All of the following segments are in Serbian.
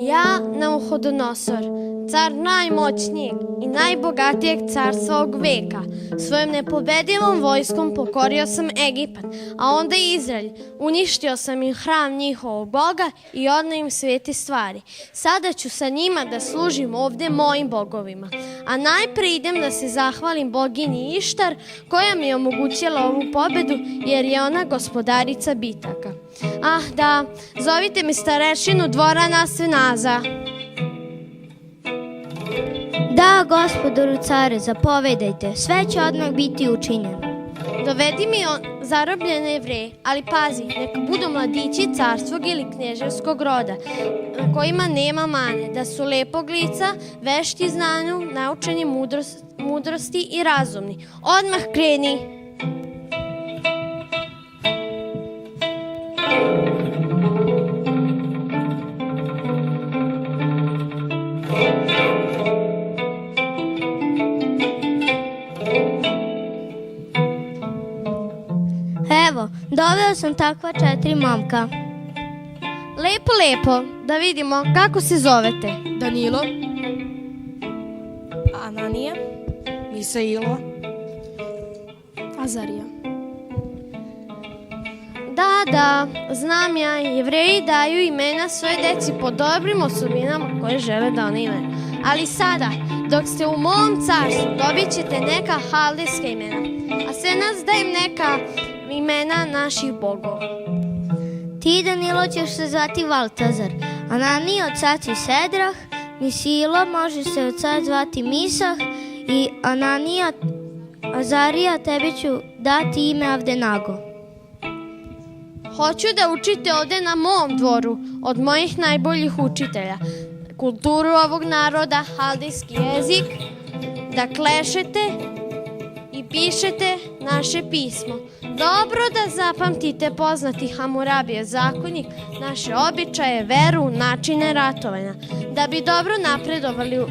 Ja, Navuhodonosor, car najmoćnijeg i najbogatijeg carstva ovog veka, svojom nepobedivom vojskom pokorio sam Egipat, a onda i Izrael. Uništio sam im hram njihovog Boga i odneo im svete stvari. Sada ću sa njima da služim ovde mojim bogovima. A najpre idem da se zahvalim bogini Ištar, koja mi je omogućila ovu pobedu, jer je ona gospodarica bitaka. Ah, da, zovite mi starešinu dvora Nasvenaza. Da, gospodaru care, zapovedajte, sve će odmah biti učinjeno. Dovedi mi zarobljene Jevreje, ali pazi, neka budu mladići carskog ili knježevskog roda, kojima nema mane, da su lepog lica, vešti znanju, naučeni mudrosti i razumni. Odmah kreni! Evo, doveo sam takva 4 momka. Lepo, lepo, da vidimo kako se zovete. Danilo, Ananija, Misailo, Azarija. Da, znam ja, Jevreji daju imena svoje deci po dobrim osobinama koje žele da one imaju. Ali sada, dok ste u mom carstvu, dobit ćete neka haldejska imena, a sve nas da im neka imena naših bogova. Ti, Danilo, ćeš se zvati Valtazar, Ananija od caci Sedrah, Misilo može se od sad zvati Misah i Ananija, Azarija, tebi ću dati ime Avdenago. Hoću da učite ovde na mom dvoru od mojih najboljih učitelja kulturu ovog naroda, haldejski jezik, da klešete i pišete naše pismo. Dobro da zapamtite poznati Hamurabije zakonik, naše običaje, veru, načine ratovanja. Da bi dobro napredovali,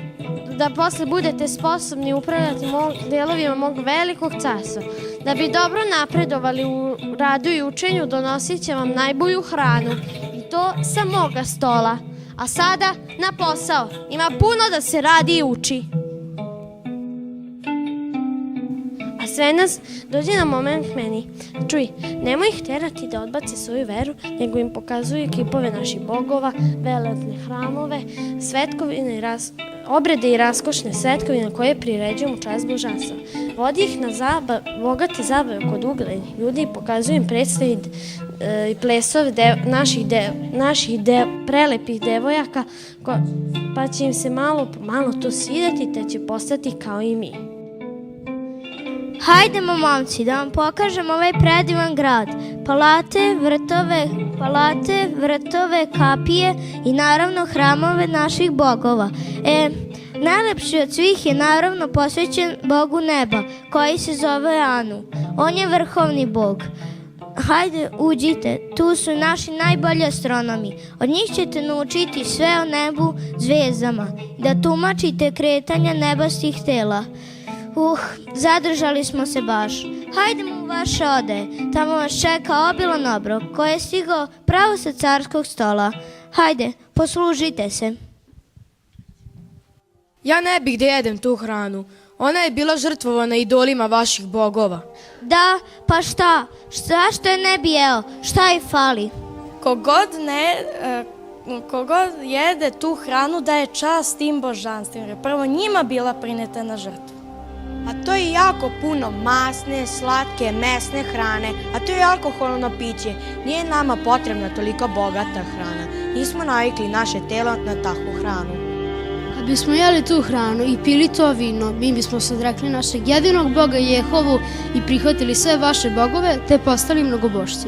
da posle budete sposobni upravljati delovima mog velikog carstva. Da bi dobro napredovali u radu i učenju, donosit će vam najbolju hranu i to sa moga stola. A sada na posao. Ima puno da se radi i uči. A sve nas, dođi na moment meni. Čuj, nemoj ih terati da odbace svoju veru, nego im pokazuju kipove naših bogova, velelepne hramove, svetkovine, obrede i raskošne svetkovine koje priređujemo u čast božanstva. Vodi ih na bogate zabave kod uglednih ljudi i pokazuju im predstavi i plesove naših prelepih devojaka, pa će im se malo po malo to svidjeti, te će postati kao i mi. Hajdemo, momci, da vam pokažem ovaj predivan grad. Palate, vrtove, kapije i naravno hramove naših bogova. Najlepši od svih je naravno posvećen Bogu neba, koji se zove Anu. On je vrhovni bog. Hajde, uđite, tu su naši najbolji astronomi. Od njih ćete naučiti sve o nebu, zvezdama, da tumačite kretanja nebastih tela. Zadržali smo se baš. Hajdemo u vaše odaje, tamo vas čeka obilan obrok koji je stigao pravo sa carskog stola. Hajde, poslužite se. Ja ne bih da jedem tu hranu. Ona je bila žrtvovana idolima vaših bogova. Da, pa šta? Zašto je ne bi jeo? Šta joj fali? Kogod jede tu hranu daje čast tim božanstvima, jer prvo njima bila prineta na žrtvu. A to je jako puno masne, slatke, mesne hrane, a to je alkoholno piće. Nije nama potrebna toliko bogata hrana. Nismo navikli naše telo na takvu hranu. Kad bismo jeli tu hranu i pili to vino, mi bismo se odrekli našeg jedinog Boga Jehovu i prihvatili sve vaše bogove, te postali mnogobošci.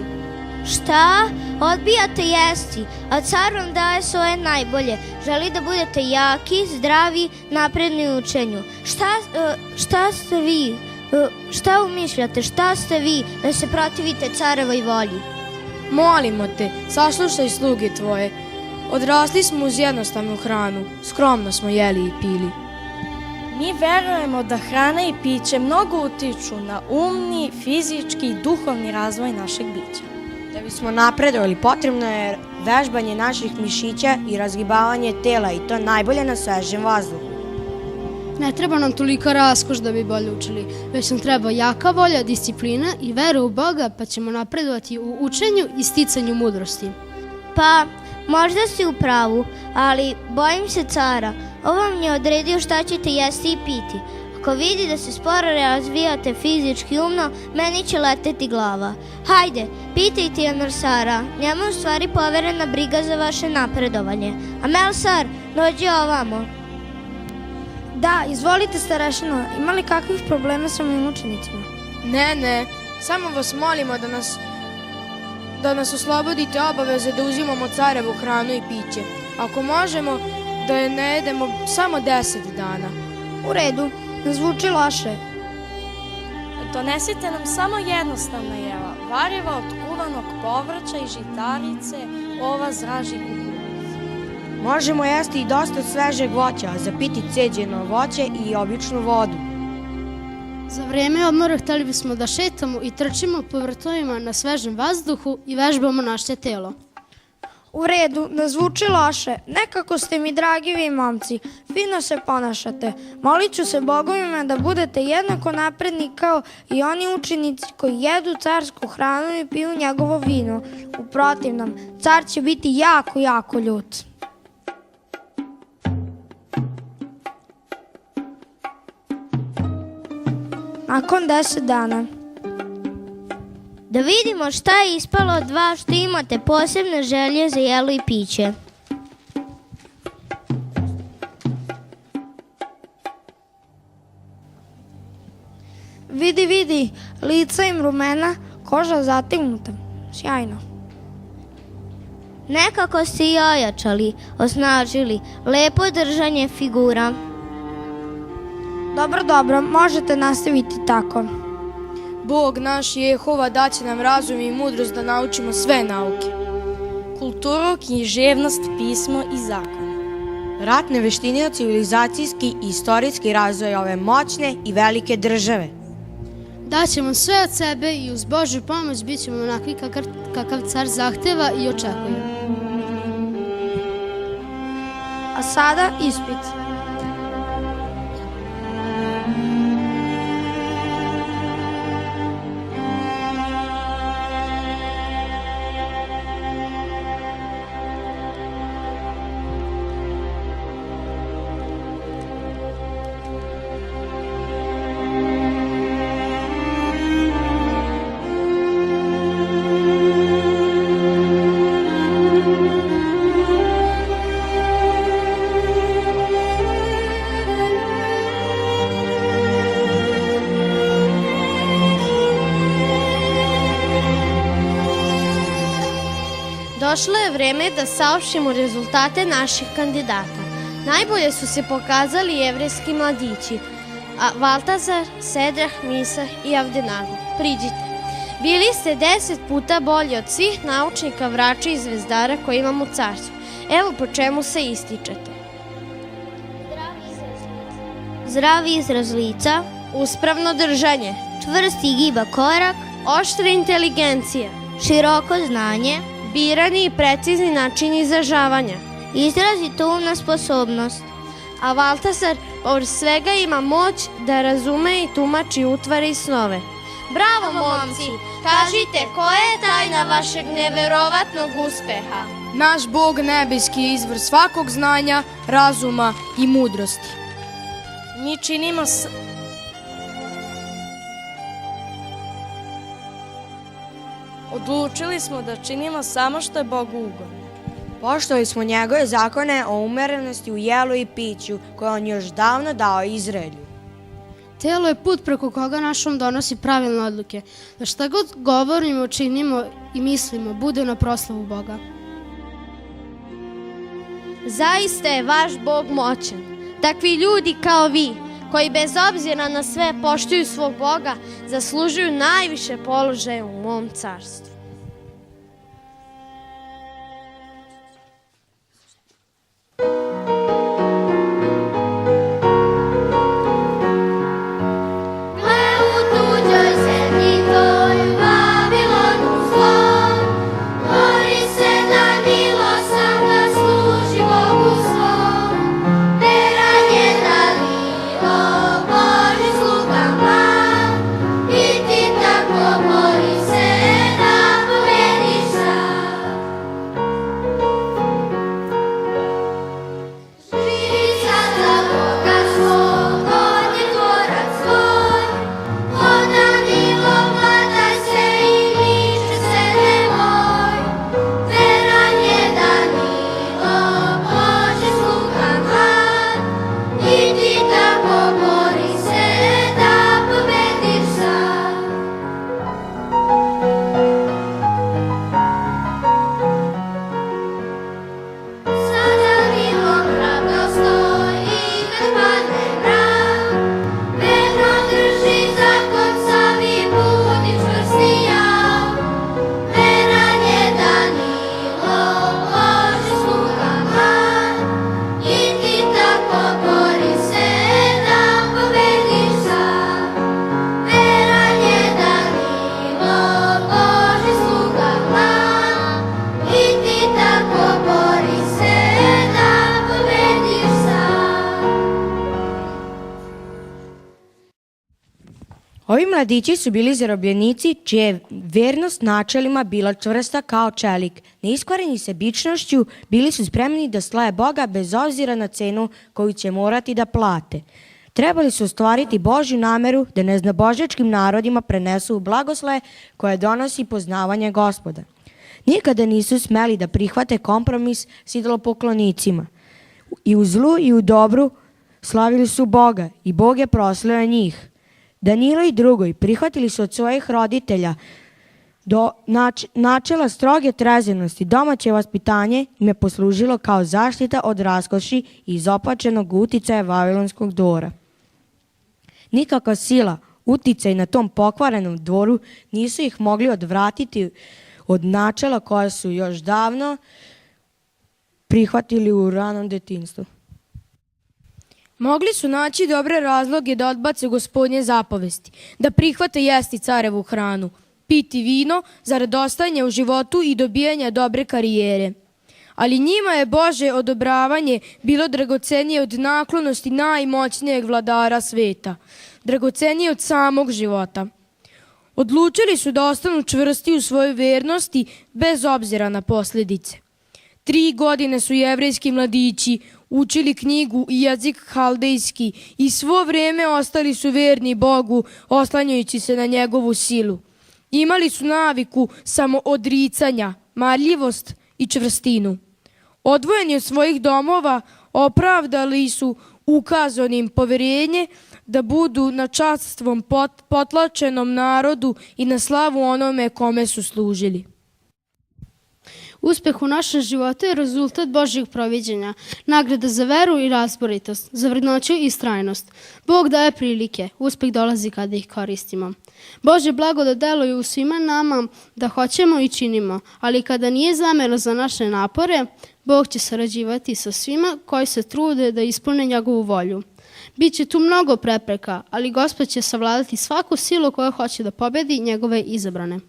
Šta? Odbijate jesti, a car vam daje svoje najbolje. Želi da budete jaki, zdravi, napredni u učenju. Šta ste vi? Šta umišljate? Šta ste vi da se protivite carevoj volji? Molimo te, saslušaj sluge tvoje. Odrasli smo uz jednostavnu hranu, skromno smo jeli i pili. Mi verujemo da hrana i piće mnogo utiču na umni, fizički i duhovni razvoj našeg bića. Da bismo napredovali, potrebno je vežbanje naših mišića i razgibavanje tela i to najbolje na svežem vazduhu. Ne treba nam tolika raskoš da bi bolje učili, već nam treba jaka volja, disciplina i vera u Boga, pa ćemo napredovati u učenju i sticanju mudrosti. Pa, možda si u pravu, ali bojim se cara. On vam je odredio šta ćete jesti i piti. Ako vidi da se sporo razvijate fizički umno, meni će leteti glava. Hajde, pitajte Amelsara, njemu je u stvari poverena briga za vaše napredovanje. Amelsar, dođi ovamo. Da, izvolite starešino, ima li kakvih problema sa mojim učenicima? Ne, samo vas molimo da nas oslobodite obaveze da uzimamo carevu hranu i piće. Ako možemo, da je ne jedemo samo 10 dana. U redu, ne zvuči loše. Donesite nam samo jednostavna jela, vareva od kuvanog povrća i žitarice, ova zraži kukuruz. Možemo jesti i dosta svežeg voća, zapiti ceđeno voće i običnu vodu. Za vreme odmora hteli bismo da šetamo i trčimo po vrtovima na svežem vazduhu i vežbamo naše telo. U redu, ne zvuči loše. Nekako ste mi dragi vi momci, fino se ponašate. Molit ću se bogovima da budete jednako napredni kao i oni učenici koji jedu carsku hranu i piju njegovo vino. U protivnom, car će biti jako, jako ljut. Nakon 10 dana. Da vidimo šta je ispalo od vas što imate posebne želje za jelo i piće. Vidi, lica im rumena, koža zategnuta. Sjajno. Nekako ste i ojačali, osnažili, lepo držanje figura. Dobro, možete nastaviti tako. Bog naš Jehova daće nam razum i mudrost da naučimo sve nauke. Kulturu, književnost, pismo i zakon. Ratne veštine, civilizacijski i istorijski razvoj ove moćne i velike države. Daćemo sve od sebe i uz Božju pomoć bit ćemo onakvi kakav car zahteva i očekuje. A sada ispit. Došlo je vreme da saopštimo rezultate naših kandidata. Najbolje su se pokazali jevrejski mladići, a Valtazar, Sedrah, Misah i Avdenago. Priđite. Bili ste 10 puta bolji od svih naučnika, vrača i zvezdara koji imamo u carstvu. Evo po čemu se ističete. Zdravi izraz lica, Uspravno držanje, čvrsti i giba korak, oštra inteligencija, široko znanje, birani i precizni način izražavanja. izrazito umna sposobnost. A Valtasar povrh svega ima moć da razume i tumači utvare i snove. Bravo, momci! Kažite, koja je tajna vašeg neverovatnog uspeha? Naš Bog nebeski je izvor svakog znanja, razuma i mudrosti. Mi činimo Odlučili smo da činimo samo što je Bogu ugodno. Poštovali smo njegove zakone o umerenosti u jelu i piću koje on još davno dao Izraelju. Telo je put preko koga našom donosi pravilne odluke, da šta god govorimo, činimo i mislimo bude na proslavu Boga. Zaista je vaš Bog moćan. Takvi ljudi kao vi, koji bez obzira na sve poštuju svog Boga, zaslužuju najviše položaje u mom carstvu. Babilonu zlom, gori se na Nilu. Ovi mladići su bili zarobljenici čija je vernost načelima bila čvrsta kao čelik. Neiskvareni sebičnošću bili su spremni da slaje Boga bez obzira na cenu koju će morati da plate. Trebali su ostvariti Božju nameru da neznabožačkim narodima prenesu blagoslove koje donosi poznavanje Gospoda. Nikada nisu smeli da prihvate kompromis s idolopoklonicima. I u zlu i u dobru slavili su Boga i Bog je proslao njih. Danilo i Drugoj prihvatili su od svojih roditelja do načela stroge trezvenosti. Domaće vaspitanje im je poslužilo kao zaštita od raskoši i izopačenog uticaja vavilonskog dvora. Nikakva sila, uticaj na tom pokvarenom dvoru nisu ih mogli odvratiti od načela koja su još davno prihvatili u ranom detinjstvu. Mogli su naći dobre razloge da odbace Gospodnje zapovesti, da prihvate jesti carevu hranu, piti vino zarad ostajanja u životu i dobijanja dobre karijere. Ali njima je Božje odobravanje bilo dragocenije od naklonosti najmoćnijeg vladara sveta, dragocenije od samog života. Odlučili su da ostanu čvrsti u svojoj vernosti bez obzira na posljedice. 3 godine su jevrejski mladići učili knjigu i jezik haldejski i svo vrijeme ostali su verni Bogu, oslanjajući se na njegovu silu. Imali su naviku samoodricanja, marljivost i čvrstinu. Odvojeni od svojih domova, opravdali su ukazanim poverenje da budu na čast svom potlačenom narodu i na slavu onome kome su služili. Uspeh u našem životu je rezultat Božjeg proviđenja, nagrada za veru i razboritost, za vrednoću i istrajnost. Bog daje prilike, uspeh dolazi kada ih koristimo. Božje blagodat deluje u svima nama da hoćemo i činimo, ali kada nije zamera za naše napore, Bog će sarađivati sa svima koji se trude da ispune njegovu volju. Biće tu mnogo prepreka, ali Gospod će savladati svaku silu koja hoće da pobedi njegove izabrane.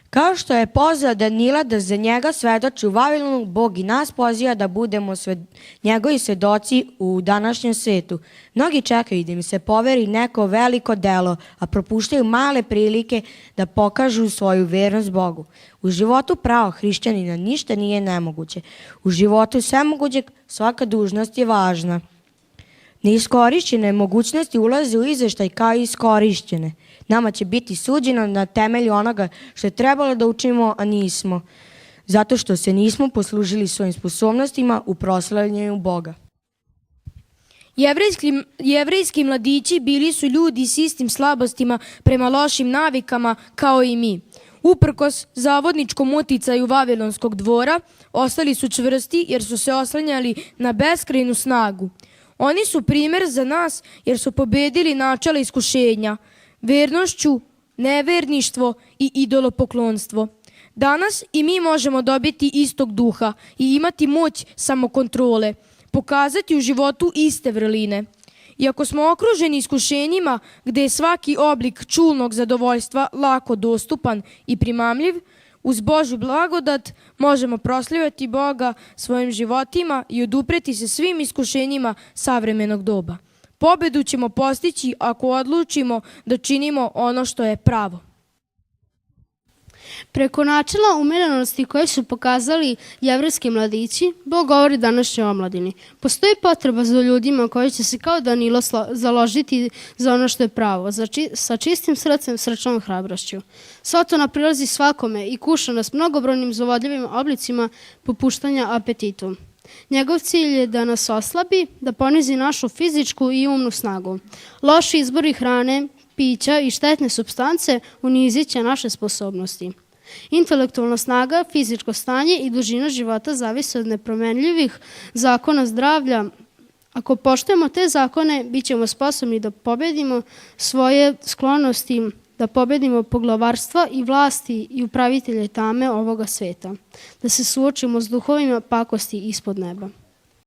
Kao što je pozvao Danila da za njega svedoči u Vavilonu, Bog i nas poziva da budemo njegovi svedoci u današnjem svetu. Mnogi čekaju da im se poveri neko veliko delo, a propuštaju male prilike da pokažu svoju vernost Bogu. U životu pravog hrišćanina ništa nije nemoguće. U životu svemogućeg svaka dužnost je važna. Neiskorišćene mogućnosti ulaze u izveštaj kao i iskorišćene. Nama će biti suđeno na temelju onoga što je trebalo da učinimo, a nismo. Zato što se nismo poslužili svojim sposobnostima u proslavljanju Boga. Jevrejski mladići bili su ljudi s istim slabostima prema lošim navikama kao i mi. Uprkos zavodničkom uticaju Vavilonskog dvora, ostali su čvrsti jer su se oslanjali na beskrajnu snagu. Oni su primjer za nas jer su pobedili načela iskušenja, vernošću, neverništvo i idolopoklonstvo. Danas i mi možemo dobiti istog duha i imati moć samokontrole, pokazati u životu iste vrline. Iako smo okruženi iskušenjima gdje je svaki oblik čulnog zadovoljstva lako dostupan i primamljiv, uz Božju blagodat možemo proslavljati Boga svojim životima i odupreti se svim iskušenjima savremenog doba. Pobedu ćemo postići ako odlučimo da činimo ono što je pravo. Preko načela umirenosti koje su pokazali jevrejski mladići, Bog govori današnjoj omladini. Postoji potreba za ljudima koji će se kao Danilo založiti za ono što je pravo, sa čistim srcem, srčnom hrabrošću. Sotona prilazi svakome i kuša nas mnogobrojnim zavodljivim oblicima popuštanja apetitu. Njegov cilj je da nas oslabi, da ponizi našu fizičku i umnu snagu. Loši izbori hrane, pića i štetne supstance unizit će naše sposobnosti. Intelektualna snaga, fizičko stanje i dužina života zavise od nepromenljivih zakona zdravlja. Ako poštujemo te zakone, bit ćemo sposobni da pobedimo svoje sklonosti, da pobedimo poglavarstva i vlasti i upravitelje tame ovoga sveta, da se suočimo s duhovima pakosti ispod neba.